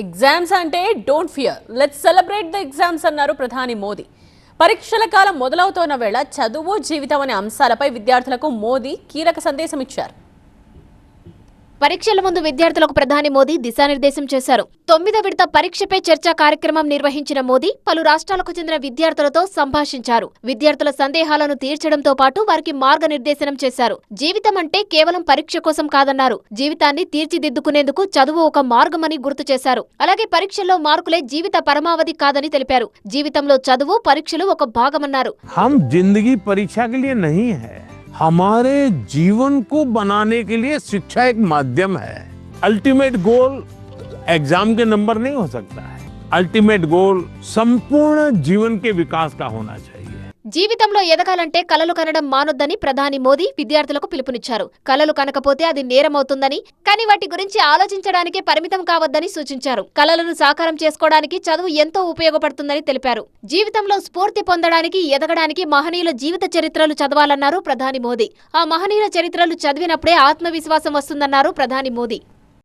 Exams అంటే don't fear, let's celebrate the exams అన్నారు ప్రధాని మోదీ. పరీక్షల కాలం మొదలవుతోన్న వేళ చదువు జీవితం అనే అంశాలపై విద్యార్థులకు మోదీ కీలక సందేశం ఇచ్చారు. పరీక్షల ముందు విద్యార్థులకు ప్రధాని మోదీ దిశానిర్దేశం చేశారు. 9వ విడత పరీక్షపై చర్చా కార్యక్రమం నిర్వహించిన మోదీ పలు రాష్ట్రాలకు చెందిన విద్యార్థులతో సంభాషించారు. విద్యార్థుల సందేహాలను తీర్చడంతో పాటు వారికి మార్గనిర్దేశనం చేశారు. జీవితం అంటే కేవలం పరీక్ష కోసం కాదన్నారు. జీవితాన్ని తీర్చిదిద్దుకునేందుకు చదువు ఒక మార్గమని గుర్తు చేశారు. అలాగే పరీక్షల్లో మార్కులే జీవిత పరమావధి కాదని తెలిపారు. జీవితంలో చదువు పరీక్షలు ఒక భాగమన్నారు. हमारे जीवन को बनाने के लिए शिक्षा एक माध्यम है। अल्टीमेट गोल एग्जाम के नंबर नहीं हो सकता है। अल्टीमेट गोल संपूर्ण जीवन के विकास का होना चाहिए। జీవితంలో ఎదగాలంటే కలలు కనడం మానొద్దని ప్రధాని మోదీ విద్యార్థులకు పిలుపునిచ్చారు. కలలు కనకపోతే అది నేరమవుతుందని, కానీ వాటి గురించి ఆలోచించడానికే పరిమితం కావద్దని సూచించారు. కలలను సాకారం చేసుకోవడానికి చదువు ఎంతో ఉపయోగపడుతుందని తెలిపారు. జీవితంలో స్ఫూర్తి పొందడానికి, ఎదగడానికి మహనీయుల జీవిత చరిత్రలు చదవాలన్నారు ప్రధాని మోదీ. ఆ మహనీయుల చరిత్రలు చదివినప్పుడే ఆత్మవిశ్వాసం వస్తుందన్నారు ప్రధాని మోదీ.